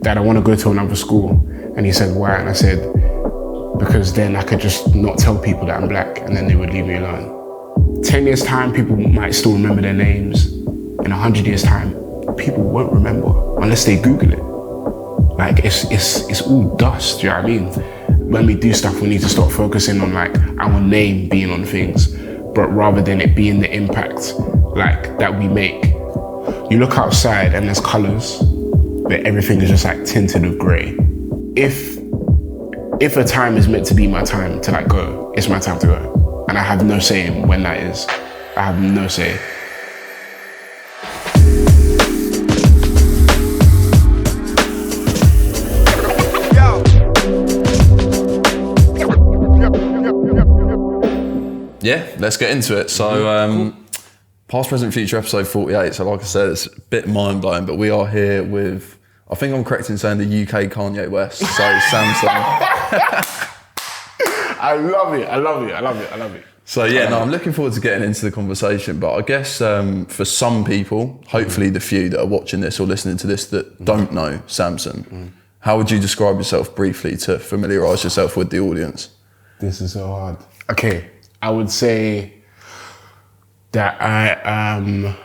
Dad, I want to go to another school. And he said, why? And I said, because then I could just not tell people that I'm black and then they would leave me alone. 10 years time, people might still remember their names. In 100 years time, people won't remember unless they Google it. Like it's all dust, do you know what I mean? When we do stuff, we need to stop focusing on like our name being on things, but rather than it being the impact like that we make. You look outside and there's colors, but everything is just like tinted with gray. If a time is meant to be my time to like go, it's my time to go. And I have no say in when that is. I have no say. Yeah, let's get into it. So, Past, Present, Future, episode 48. So like I said, it's a bit mind-blowing, but we are here with, I think I'm correct in saying the UK Kanye West, so Samson. I love it. So yeah, no, I'm looking forward to getting into the conversation, but I guess for some people, hopefully the few that are watching this or listening to this that don't know Samson, how would you describe yourself briefly to familiarise yourself with the audience? This is so hard. Okay, I would say that I am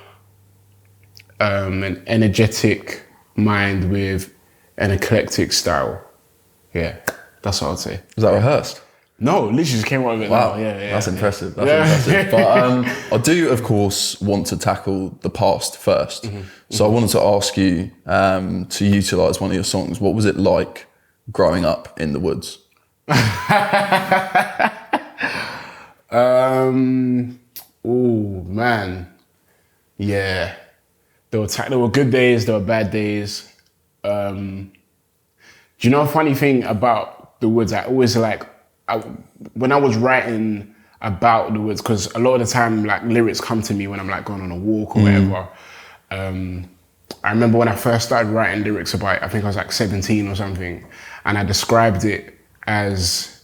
an energetic mind with an eclectic style. Yeah, that's what I'd say. Was that rehearsed? No, literally just came out of it. Wow, now. Yeah, that's impressive. That's impressive. But I do, of course, want to tackle the past first. So I wanted to ask you to utilise one of your songs. What was it like growing up in the woods? Oh man, yeah. There were good days. There were bad days. Do you know a funny thing about the woods? I always when I was writing about the woods, because a lot of the time like lyrics come to me when I'm like going on a walk or whatever. I remember when I first started writing lyrics about, I think I was like 17 or something, and I described it as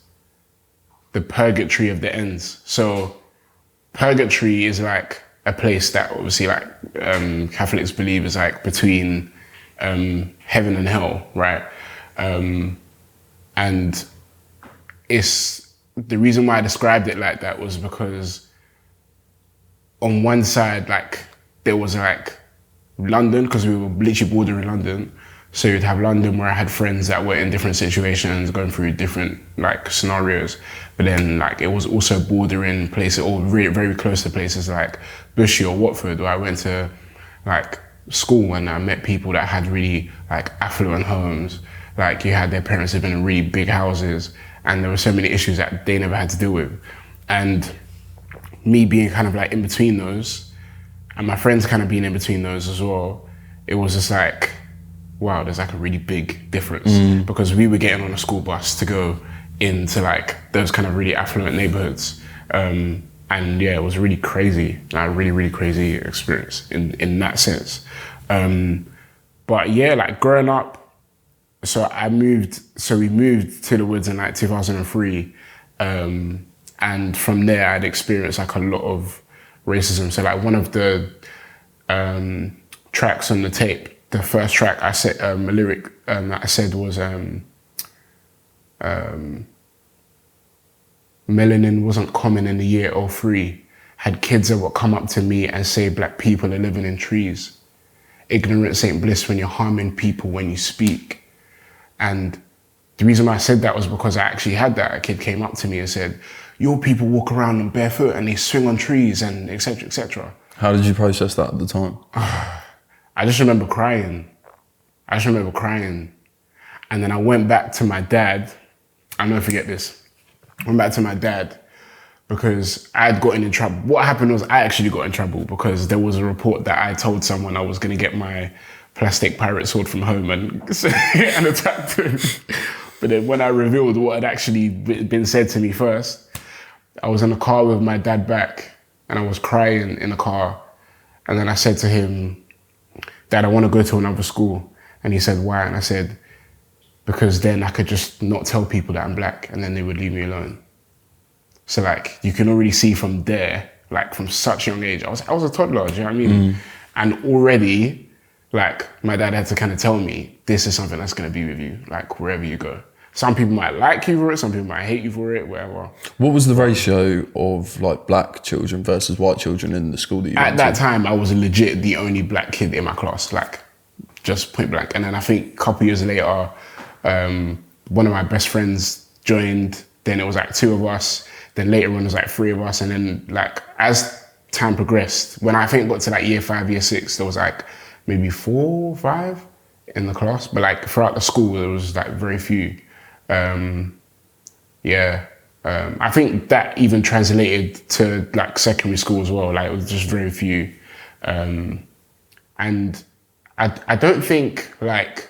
the purgatory of the ends. So purgatory is like a place that obviously like Catholics believe is like between heaven and hell, right? And it's the reason why I described it like that was because on one side, like there was like London, because we were literally bordering London. So you'd have London where I had friends that were in different situations, going through different like scenarios. But then like it was also bordering places, or very, very close to places like Bushy or Watford, where I went to like school and I met people that had really like affluent homes. Like you had their parents living in really big houses, and there were so many issues that they never had to deal with. And me being kind of like in between those, and my friends kind of being in between those as well, it was just like, wow, there's like a really big difference, because we were getting on a school bus to go into like those kind of really affluent neighborhoods. And yeah, it was really crazy, like a really, really crazy experience in that sense. But yeah, like growing up, so we moved to the woods in like 2003. And from there I'd experienced like a lot of racism. So like one of the tracks on the tape, the first track I said, a lyric that I said was, melanin wasn't common in the year 03. Had kids that would come up to me and say black people are living in trees. Ignorance ain't bliss when you're harming people when you speak. And the reason why I said that was because I actually had that. A kid came up to me and said, your people walk around on barefoot and they swing on trees and et cetera, et cetera. How did you process that at the time? I just remember crying. And then I went back to my dad. I'll never forget this. I went back to my dad because I had gotten in trouble. What happened was I actually got in trouble because there was a report that I told someone I was going to get my plastic pirate sword from home and attacked him. But then when I revealed what had actually been said to me first, I was in the car with my dad back and I was crying in the car. And then I said to him, Dad, I want to go to another school. And he said, why? And I said, because then I could just not tell people that I'm black and then they would leave me alone. So like, you can already see from there, like from such a young age, I was a toddler, do you know what I mean? And already, like my dad had to kind of tell me, this is something that's going to be with you, like wherever you go. Some people might like you for it, some people might hate you for it, whatever. What was the ratio of like black children versus white children in the school that you went to? At that time, I was legit the only black kid in my class, like just point blank. And then I think a couple years later, one of my best friends joined. Then it was like 2 of us. Then later on, it was like 3 of us. And then like as time progressed, when I think it got to like year 5, year 6, there was like maybe 4 or 5 in the class. But like throughout the school, there was like very few. I think that even translated to like secondary school as well. Like it was just very few. And I don't think that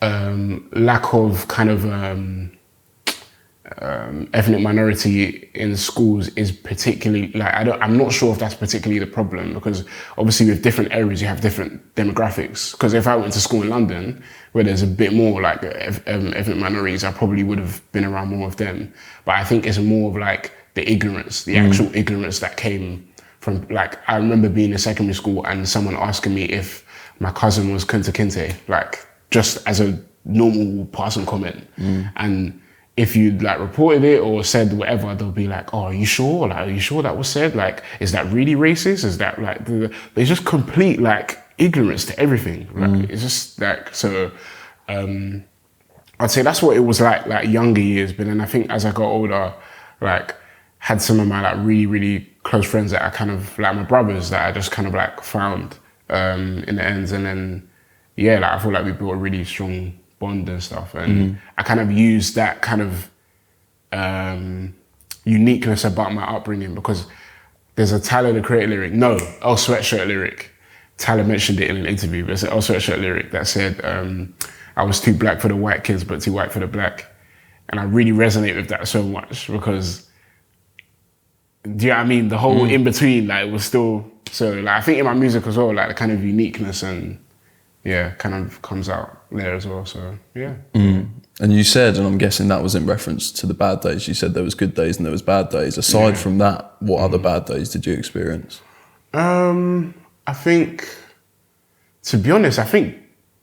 lack of kind of ethnic minority in schools is particularly like I'm not sure if that's particularly the problem, because obviously with different areas you have different demographics. Because if I went to school in London where there's a bit more like ethnic minorities, I probably would have been around more of them. But I think it's more of like the ignorance, the actual ignorance that came from, like, I remember being in secondary school and someone asking me if my cousin was Kunta Kinte, like just as a normal passing comment. And if you like reported it or said whatever, they'll be like, "Oh, are you sure? Like, are you sure that was said? Like, is that really racist? Is that like?" There's just complete like ignorance to everything. Like, it's just like so. I'd say that's what it was like younger years. But then I think as I got older, like had some of my like really really close friends that I kind of like my brothers that I just kind of like found in the ends, and then like I feel like we built a really strong bond and stuff, and I kind of used that kind of uniqueness about my upbringing, because there's a Tyler the Creator lyric, El Sweatshirt lyric. Tyler mentioned it in an interview, but it's an El Sweatshirt lyric that said, I was too black for the white kids, but too white for the black. And I really resonate with that so much, because, do you know what I mean? The whole in between, like, was still, so like, I think in my music as well, like the kind of uniqueness and kind of comes out there as well, so And you said, and I'm guessing that was in reference to the bad days, you said there was good days and there was bad days. Aside from that, what other bad days did you experience? I think, to be honest, I think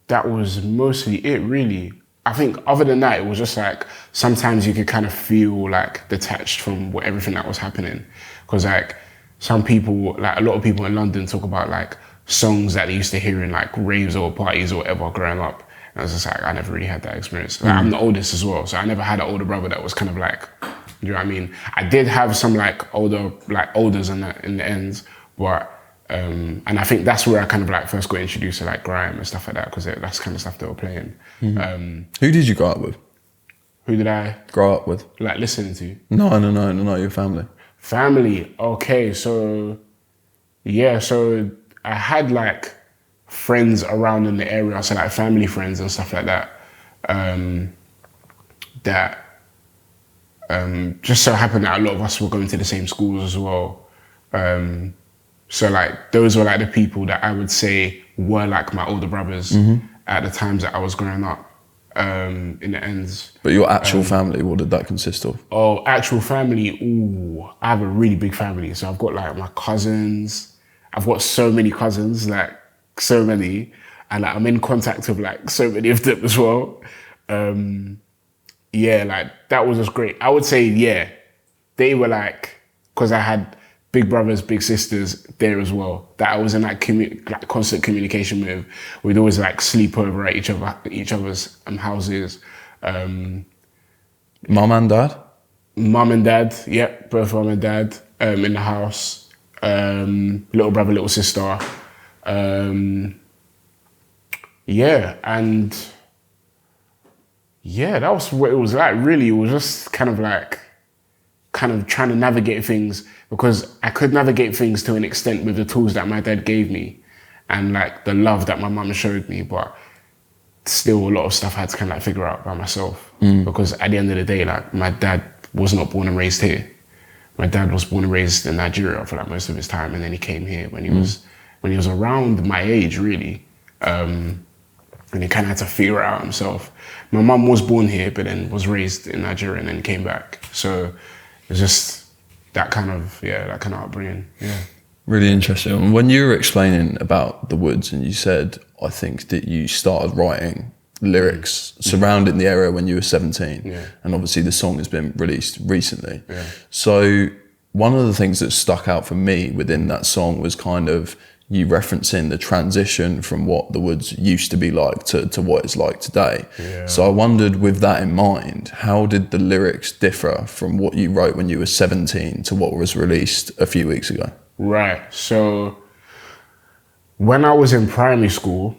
that was mostly it, really. I think other than that, it was just like, sometimes you could kind of feel like detached from everything that was happening. Because like some people, like a lot of people in London talk about like songs that they used to hear in like raves or parties or whatever growing up. And I was just like, I never really had that experience. Like, I'm the oldest as well, so I never had an older brother that was kind of like, you know what I mean? I did have some like olders in the ends, but and I think that's where I kind of like first got introduced to like grime and stuff like that, because that's kind of stuff they were playing. Who did you grow up with? Who did I grow up with? Like listening to? No, your family. Family, okay, so so I had like friends around in the area, so like family friends and stuff like that, that just so happened that a lot of us were going to the same schools as well. So like those were like the people that I would say were like my older brothers at the times that I was growing up in the ends. But your actual family, what did that consist of? Oh, actual family, I have a really big family. So I've got like my cousins. I've got so many cousins, like so many. And like, I'm in contact with like so many of them as well. Like that was just great. I would say, they were like, because I had big brothers, big sisters there as well, that I was in like constant communication with. We'd always like sleep over at each other's houses. Mum and dad? Mum and dad, both mum and dad in the house. Little brother, little sister. And that was what it was like, really. It was just kind of trying to navigate things, because I could navigate things to an extent with the tools that my dad gave me and like the love that my mum showed me, but still a lot of stuff I had to kind of like figure out by myself. Because at the end of the day, like my dad was not born and raised here. My dad was born and raised in Nigeria for like most of his time, and then he came here when he was around my age, really. And he kind of had to figure it out himself. My mum was born here, but then was raised in Nigeria and then came back. So it's just that kind of upbringing, Really interesting. When you were explaining about the Woods and you said, I think that you started writing lyrics surrounding the area when you were 17. Yeah. And obviously the song has been released recently. Yeah. So one of the things that stuck out for me within that song was kind of you referencing the transition from what the Woods used to be like to what it's like today. Yeah. So I wondered, with that in mind, how did the lyrics differ from what you wrote when you were 17 to what was released a few weeks ago? Right. So when I was in primary school,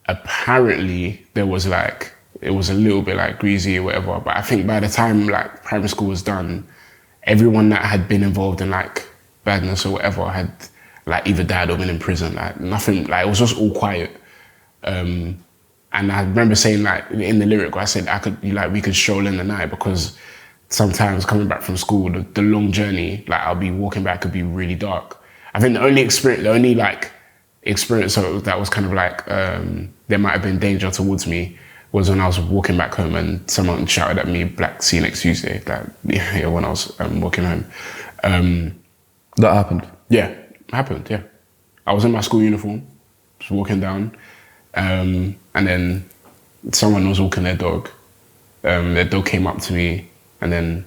apparently there was like, it was a little bit like greasy or whatever. But I think by the time like primary school was done, everyone that had been involved in like badness or whatever had like either died or been in prison. Like nothing, like it was just all quiet. And I remember saying like in the lyric, I said we could stroll in the night, because sometimes coming back from school, the long journey, like I'll be walking back, could be really dark. I think the only experience that was kind of like, there might have been danger towards me, was when I was walking back home and someone shouted at me, "Black, see you next Tuesday." Like, yeah, when I was walking home. That happened? Yeah, it happened, yeah. I was in my school uniform, just walking down, and then someone was walking their dog. Their dog came up to me, and then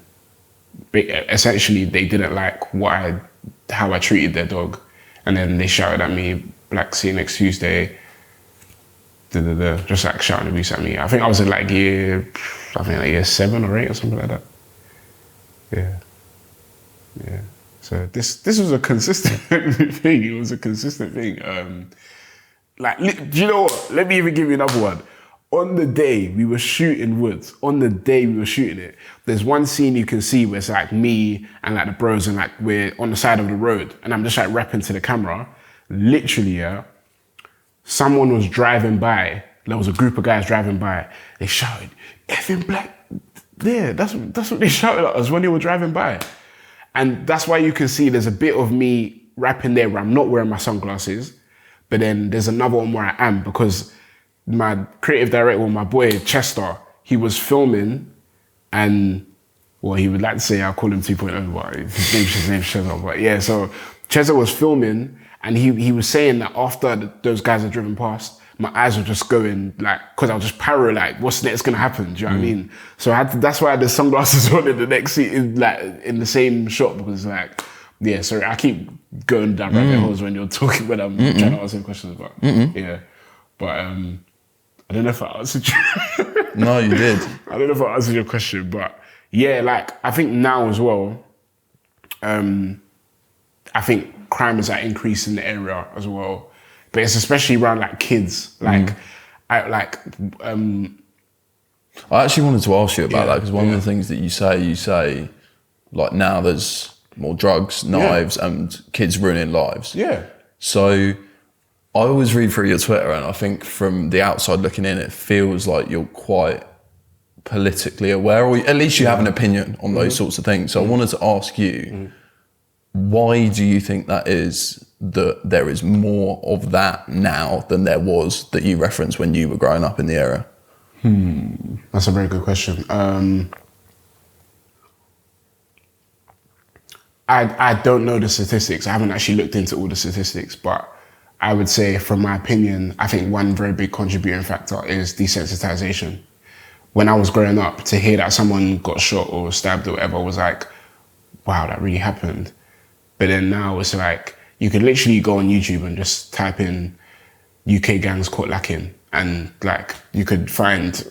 essentially they didn't like how I treated their dog. And then they shouted at me, "Black, see you next Tuesday." Just like shouting abuse at me. I think I was in like year 7 or 8 or something like that. Yeah. So this was a consistent thing. It was a consistent thing. Do you know what? Let me even give you another one. On the day we were shooting Woods, there's one scene you can see where it's like me and like the bros, and like we're on the side of the road and I'm just like rapping to the camera. Literally, yeah, someone was driving by. There was a group of guys driving by. They shouted, "Effing Black." Yeah, that's what they shouted at us when they were driving by. And that's why you can see there's a bit of me rapping there where I'm not wearing my sunglasses, but then there's another one where I am, because my creative director, my boy Chester, he was filming, and well, he would like to say I'll call him 2.0, but his name's Chester. But yeah, so Chester was filming, and he was saying that after those guys had driven past, my eyes were just going like, because I was just paranoid, like, what's next gonna happen? Do you know what I mean? So that's why I had the sunglasses on in the next scene, like in the same shot, because like, yeah, sorry, I keep going down rabbit holes when you're talking, when I'm trying to answer questions, but yeah, but I don't know if I answered you. No, you did. I don't know if I answered your question, but yeah, like I think now as well, I think crime is like increasing in the area as well. But it's especially around like kids. Like, I actually wanted to ask you about that, because one of the things that you say like now there's more drugs, knives, and kids ruining lives. Yeah. So I always read through your Twitter, and I think from the outside looking in, it feels like you're quite politically aware, or at least you have an opinion on those sorts of things. So I wanted to ask you, why do you think that is, that there is more of that now than there was that you referenced when you were growing up in the area? That's a very good question. I don't know the statistics. I haven't actually looked into all the statistics, but I would say, from my opinion, I think one very big contributing factor is desensitization. When I was growing up, to hear that someone got shot or stabbed or whatever was like, wow, that really happened. But then now it's like, you could literally go on YouTube and just type in UK gangs caught lacking, and like you could find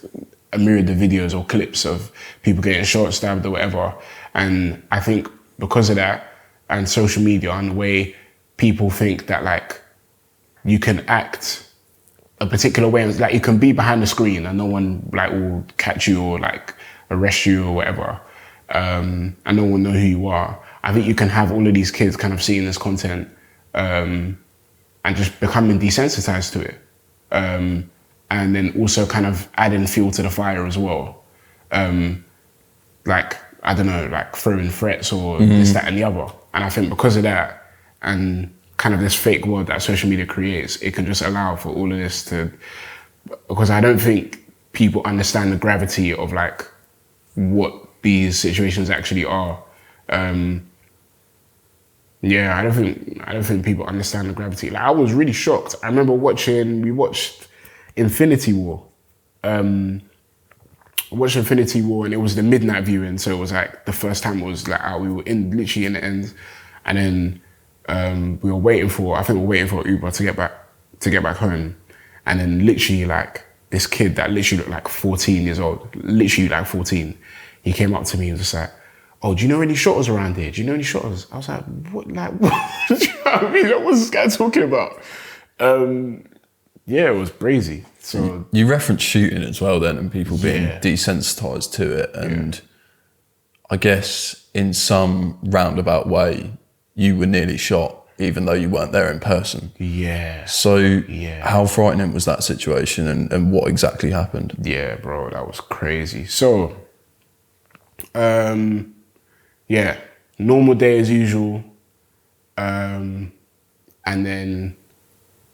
a myriad of videos or clips of people getting shot, stabbed or whatever. And I think because of that, and social media and the way people think that like you can act a particular way, like you can be behind the screen and no one like will catch you or like arrest you or whatever, and no one will know who you are. I think you can have all of these kids kind of seeing this content and just becoming desensitized to it. And then also kind of adding fuel to the fire as well. Like, I don't know, like throwing threats or this, that, and the other. And I think because of that, and kind of this fake world that social media creates, it can just allow for all of this to, because I don't think people understand the gravity of like what these situations actually are. Yeah, I don't think people understand the gravity. Like I was really shocked. I remember we watched Infinity War. I watched Infinity War and it was the midnight viewing, so it was like the first time it was like we were literally in the end, and then we were waiting for Uber to get back home, and then literally like this kid that literally looked like 14 years old, literally like 14, he came up to me and was just like, "Oh, do you know any shotters around here? Do you know any shotters?" I was like, "What? Like, what? Do you know what I mean? Like, what's this guy talking about?" Yeah, it was crazy. So you referenced shooting as well then, and people being desensitized to it, and I guess in some roundabout way you were nearly shot even though you weren't there in person. Yeah. So how frightening was that situation, and what exactly happened? Yeah, bro, that was crazy. So normal day as usual. And then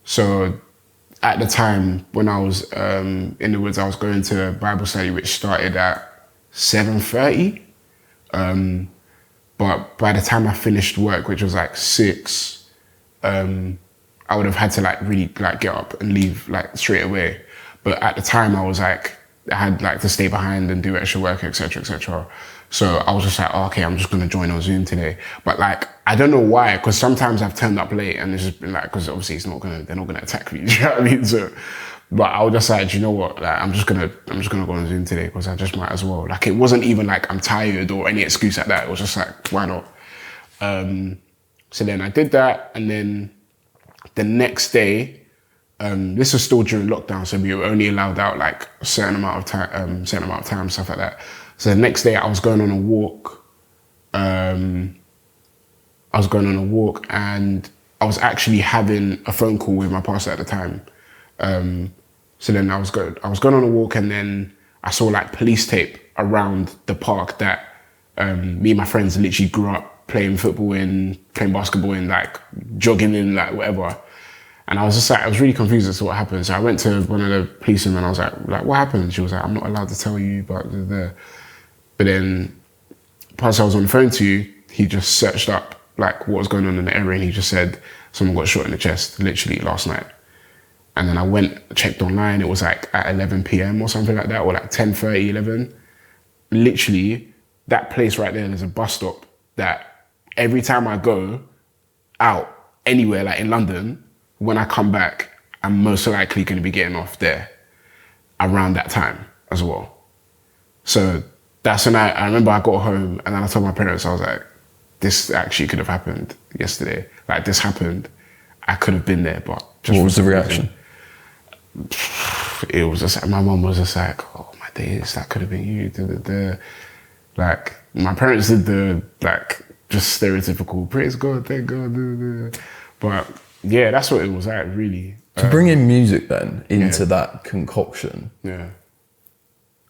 so at the time when I was in the woods, I was going to Bible study, which started at 7:30. But by the time I finished work, which was like 6, I would have had to like really like get up and leave like straight away. But at the time I had like to stay behind and do extra work, etc., etc. So I was just like, oh, okay, I'm just gonna join on Zoom today. But like, I don't know why, because sometimes I've turned up late and it's just been like, because obviously they're not gonna attack me. Do you know what I mean? So, but I was just like, do you know what? Like, I'm just gonna go on Zoom today because I just might as well. Like, it wasn't even like I'm tired or any excuse like that. It was just like, why not? So then I did that, and then the next day, this was still during lockdown, so we were only allowed out like a certain amount of time, stuff like that. So the next day I was going on a walk. And I was actually having a phone call with my pastor at the time. So then I was going on a walk, and then I saw like police tape around the park that me and my friends literally grew up playing football in, playing basketball in, like jogging in, like whatever. And I was just like, I was really confused as to what happened. So I went to one of the policemen and I was like, what happened? She was like, I'm not allowed to tell you, but then the pastor I was on the phone to, he just searched up like what was going on in the area, and he just said someone got shot in the chest literally last night. And then I went, checked online, it was like at 11 p.m. or something like that, or like 10:30, 11. Literally, that place right there, there's a bus stop that every time I go out anywhere, like in London, when I come back, I'm most likely going to be getting off there around that time as well. So that's when I remember I got home, and then I told my parents, I was like, this actually could have happened yesterday. Like, this happened. I could have been there, but just what was the reaction? It was just, my mum was just like, oh my days, that could have been you. Like, my parents did the, like, just stereotypical, praise God, thank God. But yeah, that's what it was like, really. To bring in music then into that concoction,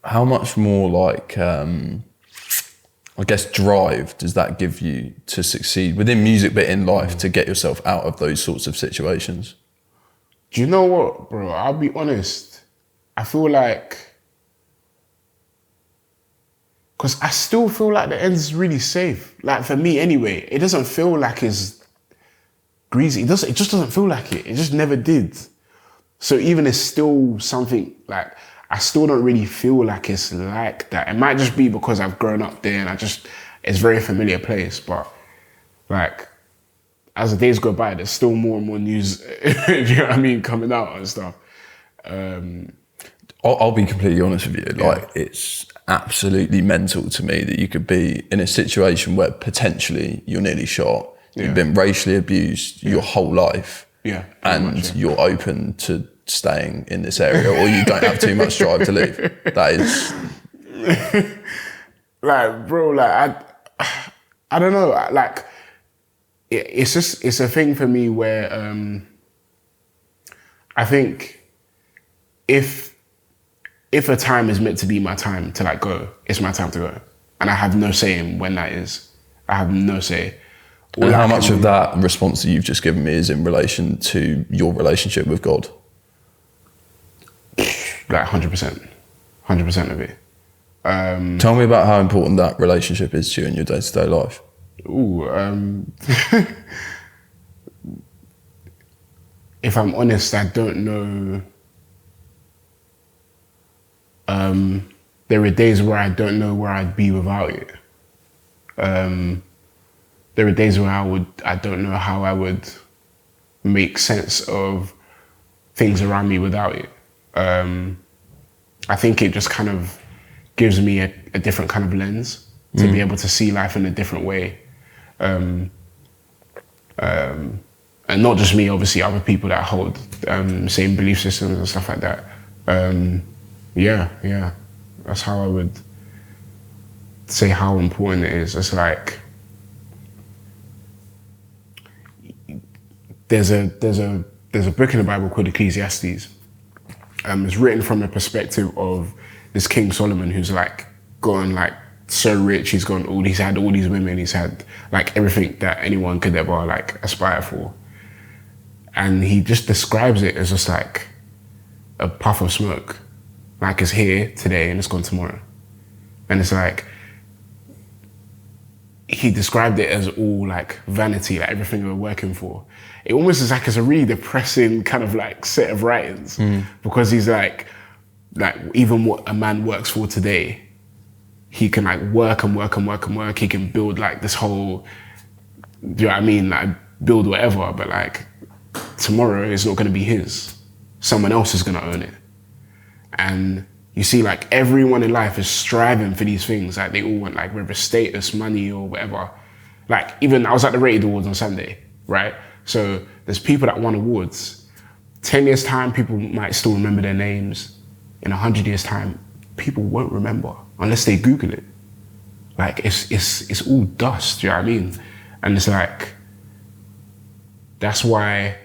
how much more like, I guess, drive does that give you to succeed within music, but in life, to get yourself out of those sorts of situations? Do you know what, bro? I'll be honest. I feel like, because I still feel like the end's really safe. Like, for me anyway, it doesn't feel like it's greasy. It just doesn't feel like it. It just never did. So even it's still something like, I still don't really feel like it's like that. It might just be because I've grown up there and it's a very familiar place. But like, as the days go by, there's still more and more news, you know what I mean, coming out and stuff. I'll be completely honest with you. Like, it's absolutely mental to me that you could be in a situation where potentially you're nearly shot. You've been racially abused your whole life. And you're open to staying in this area, or you don't have too much drive to leave. That is... like, bro, like, I don't know. Like, it's a thing for me where I think if a time is meant to be my time to like go, it's my time to go. And I have no say in when that is. I have no say. And how much of that response that you've just given me is in relation to your relationship with God? Like 100%. 100% of it. Tell me about how important that relationship is to you in your day-to-day life. Ooh, if I'm honest, I don't know. There are days where I don't know where I'd be without it. There are days where I don't know how I would make sense of things around me without it. I think it just kind of gives me a different kind of lens to be able to see life in a different way. And not just me, obviously other people that hold same belief systems and stuff like that. Yeah, that's how I would say how important it is. It's like there's a book in the Bible called Ecclesiastes. It's written from a perspective of this King Solomon who's like gotten like so rich. He's had all these women. He's had like everything that anyone could ever like aspire for. And he just describes it as just like a puff of smoke. Like it's here today and it's gone tomorrow. And it's like, he described it as all like vanity, like everything we're working for. It almost is like it's a really depressing kind of like set of writings because he's like even what a man works for today, he can like work and work and work and work. He can build like this whole, do you know what I mean? Like build whatever, but like tomorrow it's not going to be his. Someone else is going to own it. And you see like everyone in life is striving for these things. Like they all want like whether status, money or whatever. Like even I was at the Rated Awards on Sunday, right? So there's people that won awards. 10 years time, people might still remember their names. In 100 years time, people won't remember unless they Google it. Like it's all dust, do you know what I mean? And it's like, that's why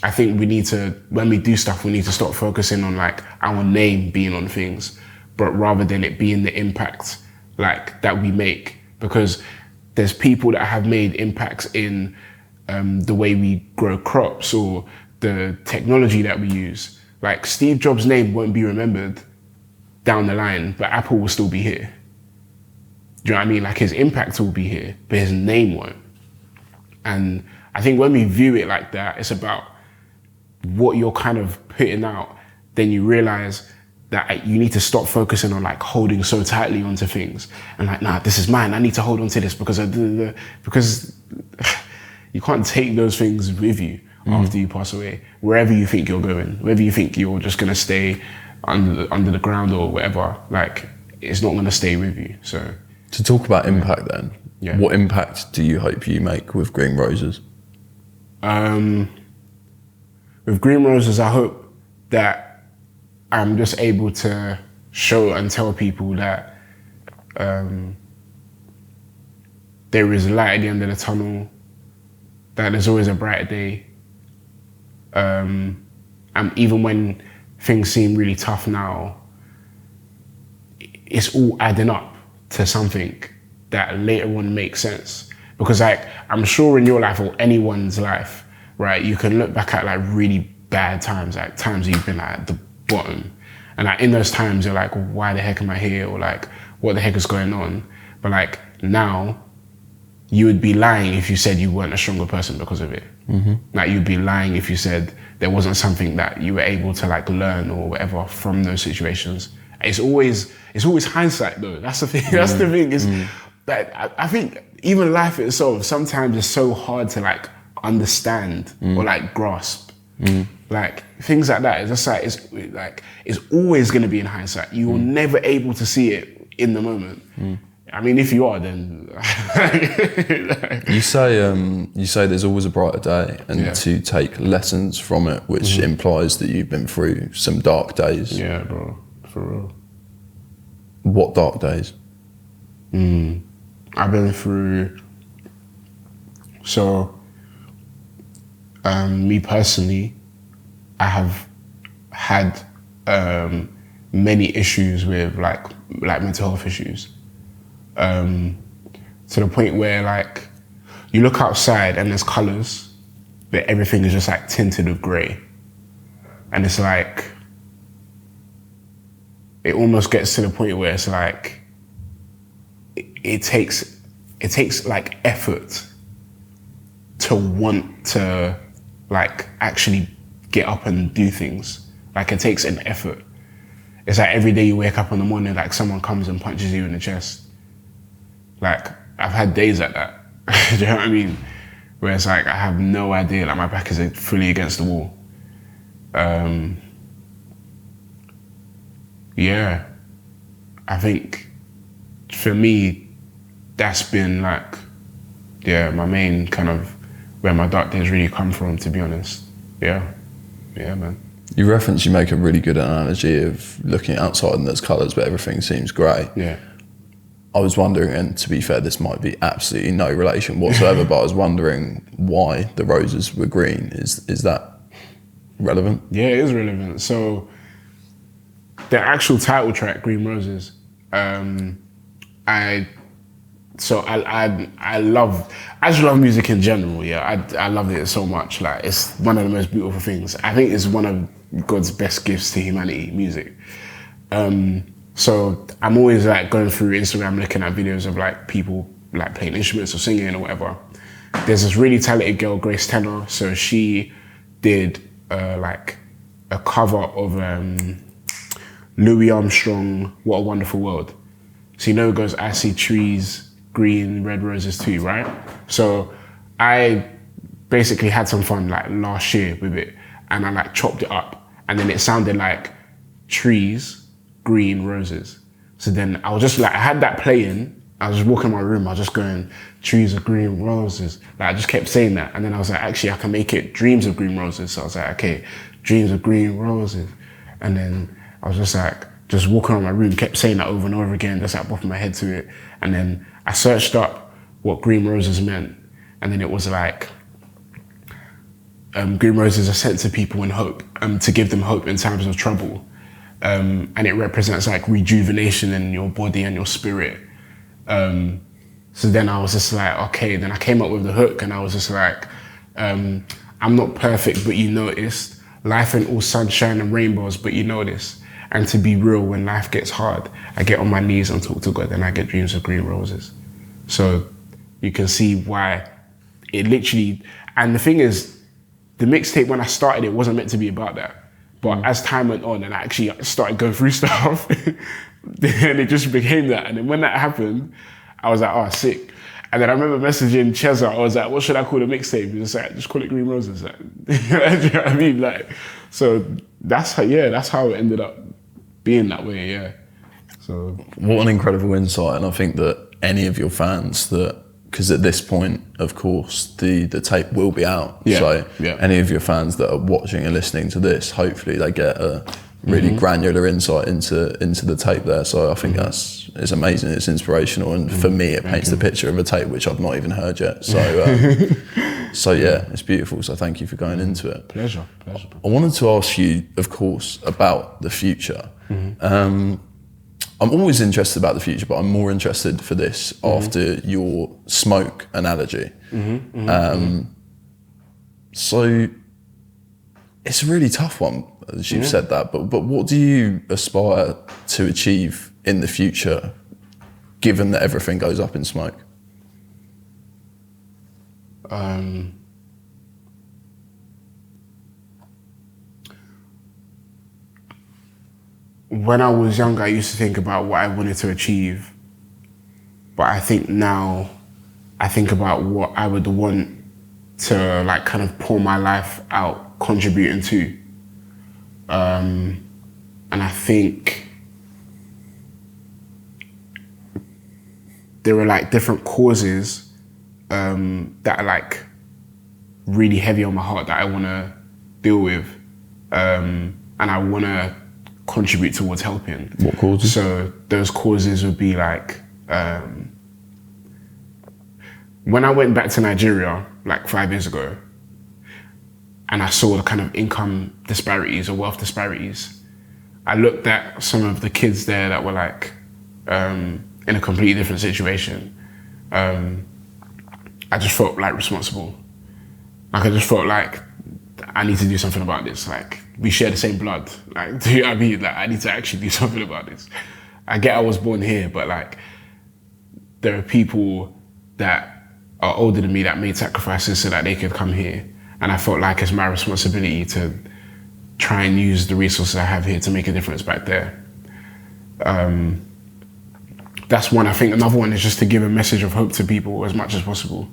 I think we need to, when we do stuff, we need to stop focusing on like our name being on things, but rather than it being the impact like that we make. Because there's people that have made impacts in the way we grow crops or the technology that we use. Like Steve Jobs' name won't be remembered down the line, but Apple will still be here. Do you know what I mean? Like his impact will be here, but his name won't. And I think when we view it like that, it's about what you're kind of putting out, then you realize that you need to stop focusing on like holding so tightly onto things and like, nah, this is mine. I need to hold on to this because you can't take those things with you after you pass away, wherever you think you're going, whether you think you're just going to stay under the ground or whatever, like it's not going to stay with you. So to talk about impact then, yeah. What impact do you hope you make with Green Roses? With Green Roses, I hope that I'm just able to show and tell people that there is light at the end of the tunnel, that there's always a brighter day. And even when things seem really tough now, it's all adding up to something that later on makes sense. Because like, I'm sure in your life or anyone's life, right, you can look back at like really bad times, like times you've been like, at the bottom. And like in those times, you're like, why the heck am I here? Or like, what the heck is going on? But like now, you would be lying if you said you weren't a stronger person because of it. Like you'd be lying if you said there wasn't something that you were able to like learn or whatever from those situations. It's always hindsight though. That's the thing. That's the thing is that I think even life itself sometimes is so hard to like understand or like grasp. Like things like that. It's just like it's always going to be in hindsight. You're never able to see it in the moment. I mean, if you are, then you say there's always a brighter day, and to take lessons from it, which implies that you've been through some dark days. Yeah, bro, for real. What dark days? I've been through. So, me personally, I have had many issues with like mental health issues. To the point where like you look outside and there's colours, but everything is just like tinted with grey. And it's like, it almost gets to the point where it's like, it takes it takes like effort to want to like actually get up and do things. Like it takes an effort. It's like every day you wake up in the morning, like someone comes and punches you in the chest. Like I've had days like that. Do you know what I mean? Where it's like I have no idea, like my back is fully against the wall. Yeah, I think for me, that's been like, yeah, my main kind of where my dark days really come from, to be honest. Yeah, man. You make a really good analogy of looking outside and there's colours, but everything seems grey. Yeah. I was wondering, and to be fair, this might be absolutely no relation whatsoever, but I was wondering why the roses were green. Is that relevant? Yeah, it is relevant. So the actual title track, Green Roses, I just love music in general. Yeah, I love it so much. Like it's one of the most beautiful things. I think it's one of God's best gifts to humanity, music. So I'm always like going through Instagram looking at videos of like people like playing instruments or singing or whatever. There's this really talented girl, Grace Tenor. So she did like a cover of Louis Armstrong, What a Wonderful World. So you know it goes, I see trees, green, red roses too, right? So I basically had some fun like last year with it and I like chopped it up and then it sounded like trees, green roses. So then I was just like, I had that playing, I was just walking in my room, I was just going, trees of green roses. Like I just kept saying that. And then I was like, actually I can make it dreams of green roses. So I was like, okay, dreams of green roses. And then I was just like, just walking around my room, kept saying that over and over again, just like bopping my head to it. And then I searched up what green roses meant. And then it was like, green roses are sent to people in hope, to give them hope in times of trouble. And it represents like rejuvenation in your body and your spirit. So then I was just like, okay, then I came up with the hook and I was just like, I'm not perfect, but you noticed. Life ain't all sunshine and rainbows, but you know this. And to be real, when life gets hard, I get on my knees and talk to God and I get dreams of green roses. So you can see why it literally, and the thing is, the mixtape when I started, it wasn't meant to be about that. But as time went on and I actually started going through stuff, then it just became that. And then when that happened, I was like, oh, sick. And then I remember messaging Cheza, I was like, what should I call the mixtape? He was like, just call it Green Roses. Like, do you know what I mean? Like, so that's how it ended up being that way, yeah. So what an incredible insight. And I think that any of your fans because at this point, of course, the tape will be out. Yeah, so yeah. Any of your fans that are watching and listening to this, hopefully they get a really granular insight into the tape there. So I think it's amazing, it's inspirational, and for me it paints the picture of a tape which I've not even heard yet. So so yeah, it's beautiful. So thank you for going into it. Pleasure. I wanted to ask you, of course, about the future. I'm always interested about the future, but I'm more interested for this after your smoke analogy. So it's a really tough one, as you've said that, but what do you aspire to achieve in the future, given that everything goes up in smoke? When I was younger, I used to think about what I wanted to achieve. But I think now, I think about what I would want to like kind of pour my life out contributing to. And I think there are like different causes that are like really heavy on my heart that I want to deal with. And I want to contribute towards helping. What causes? So those causes would be like, when I went back to Nigeria like 5 years ago, and I saw the kind of income disparities or wealth disparities, I looked at some of the kids there that were like in a completely different situation. I just felt like responsible. Like I just felt like I need to do something about this. Like we share the same blood. Like, do you know what I mean? Like I need to actually do something about this. I get I was born here, but like there are people that are older than me that made sacrifices so that they could come here. And I felt like it's my responsibility to try and use the resources I have here to make a difference back there. That's one. I think another one is just to give a message of hope to people as much as possible.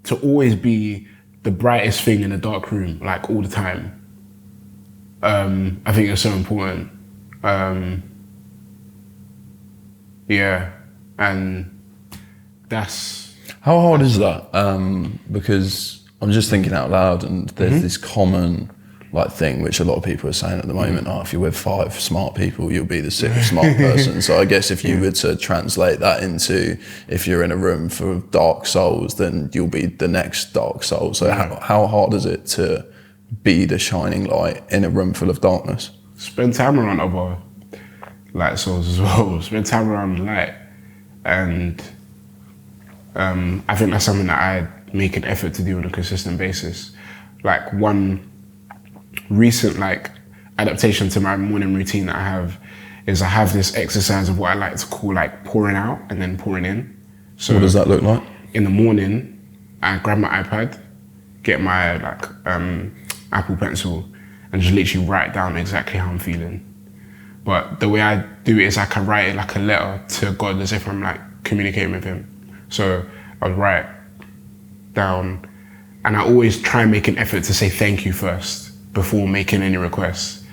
To always be the brightest thing in the dark room, like all the time. I think it's so important. Yeah, and that's... How hard is that? Because I'm just thinking out loud, and there's this common thing which a lot of people are saying at the moment, if you're with 5 smart people, you'll be the 6th smart person. So I guess if you were to translate that into, if you're in a room full of dark souls, then you'll be the next dark soul. So how hard is it to be the shining light in a room full of darkness? Spend time around other light souls as well. Spend time around the light. And I think that's something that I make an effort to do on a consistent basis. Like one recent adaptation to my morning routine that I have is I have this exercise of what I like to call pouring out and then pouring in. So what does that look like? In the morning, I grab my iPad, get my Apple Pencil, and just literally write down exactly how I'm feeling. But the way I do it is I can write it like a letter to God, as if I'm communicating with him. So I'll write down, and I always try and make an effort to say thank you first before making any requests.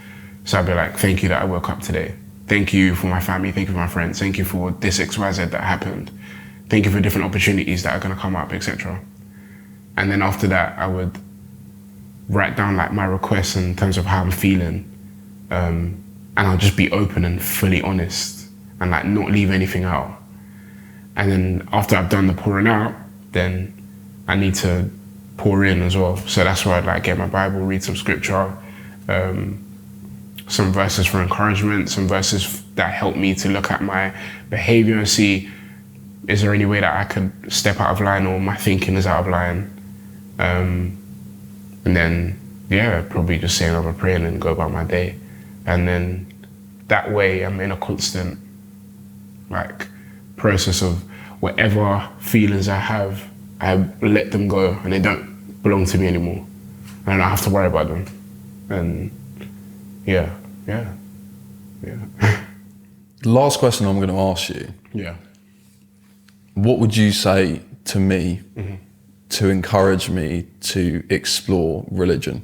So I'd be like, thank you that I woke up today. Thank you for my family, thank you for my friends, thank you for this XYZ that happened. Thank you for different opportunities that are gonna come up, etc. And then after that, I would write down my requests in terms of how I'm feeling. And I'll just be open and fully honest and not leave anything out. And then after I've done the pouring out, then I need to pour in as well. So that's where I'd get my Bible, read some scripture, some verses for encouragement, some verses that help me to look at my behavior and see, is there any way that I could step out of line or my thinking is out of line? And then, probably just say another prayer and then go about my day. And then that way I'm in a constant process of whatever feelings I have, I let them go and they don't belong to me anymore. And I don't have to worry about them. And yeah. The last question I'm going to ask you. Yeah. What would you say to me to encourage me to explore religion?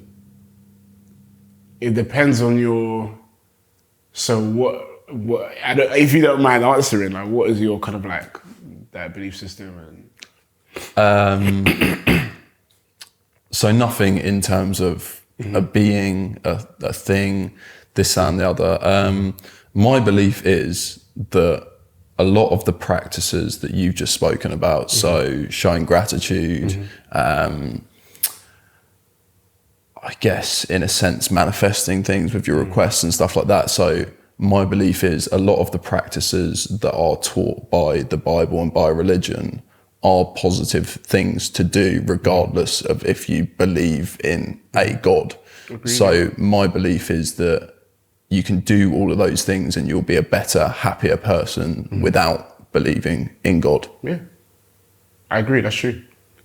It depends on your... So what if you don't mind answering, what is your kind of that belief system? And so nothing in terms of a being, a thing, this and the other. My belief is that a lot of the practices that you've just spoken about, so showing gratitude, I guess in a sense manifesting things with your requests and stuff like that. So my belief is a lot of the practices that are taught by the Bible and by religion are positive things to do regardless of if you believe in a God. Agreed. So my belief is that you can do all of those things and you'll be a better, happier person without believing in God. Yeah, I agree, that's true.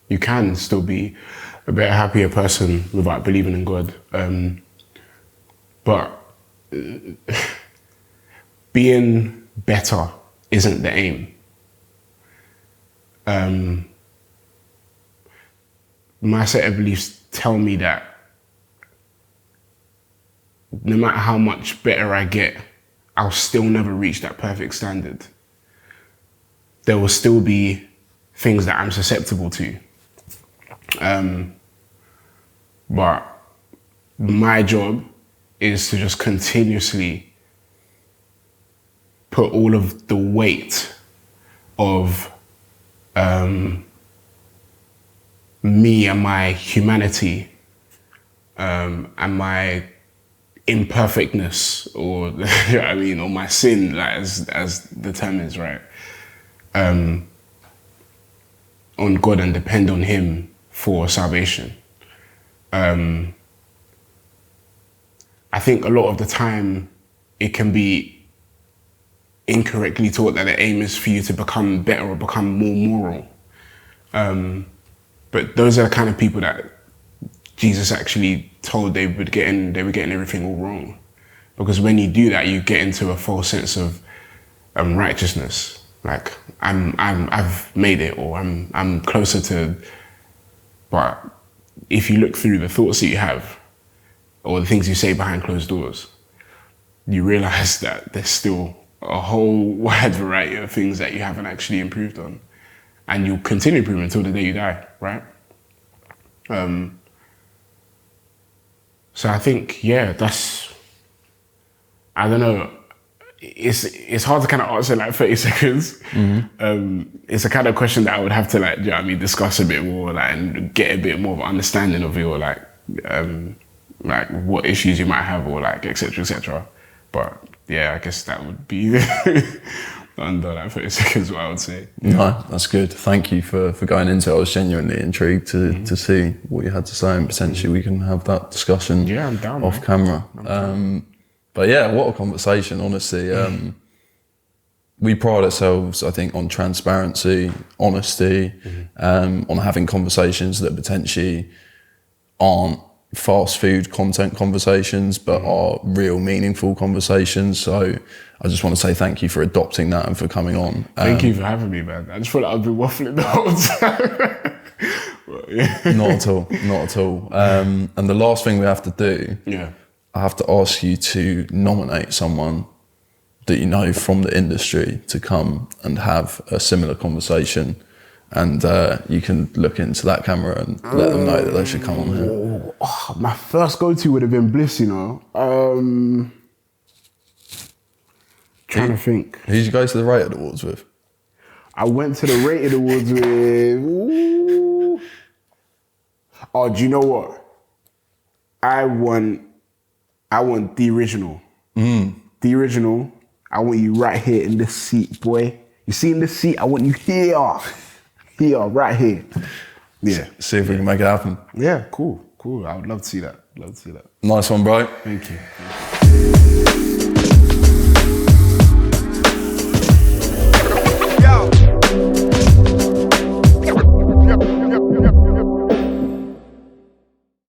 You can still be a better, happier person without believing in God. But being better isn't the aim. My set of beliefs tell me that no matter how much better I get, I'll still never reach that perfect standard. There will still be things that I'm susceptible to. But my job is to just continuously put all of the weight of me and my humanity and my imperfectness, or you know what I mean, or my sin, as the term is, right? On God and depend on Him for salvation. I think a lot of the time it can be incorrectly taught that the aim is for you to become better or become more moral. But those are the kind of people that Jesus actually told they were getting everything all wrong. Because when you do that, you get into a false sense of righteousness. Like I've made it, or I'm closer to. But if you look through the thoughts that you have, or the things you say behind closed doors, you realize that there's still a whole wide variety of things that you haven't actually improved on. And you'll continue improving until the day you die, right? So I think, yeah, I don't know, it's hard to kind of answer in like 30 seconds. It's a kind of question that I would have to like, discuss a bit more, like, and get a bit more of an understanding of your like what issues you might have, or like, et cetera. But yeah, I guess that would be under like 30 seconds, what I would say. No, that's good. Thank you for going into it. I was genuinely intrigued to see what you had to say, and potentially we can have that discussion I'm down, off camera. But yeah, what a conversation, honestly. We pride ourselves, I think, on transparency, honesty, on having conversations that potentially aren't fast food content conversations, but are real meaningful conversations. So I just want to say thank you for adopting that and for coming on. Thank you for having me, man. I just feel like I've been waffling the whole time. But, yeah. Not at all. And the last thing we have to do, I have to ask you to nominate someone that you know from the industry to come and have a similar conversation. And you can look into that camera and let them know that they should come on here. My first go-to would have been Bliss, you know. Trying to think. Who did you go to the Rated Awards with? I went to the Rated Awards with... Ooh. Oh, do you know what? I won the original. The original. I want you right here in this seat, boy. You see in this seat? I want you here. Here, right here. Yeah. See if we can make it happen. Yeah, cool. I would love to see that. Nice one, bro. Thank you.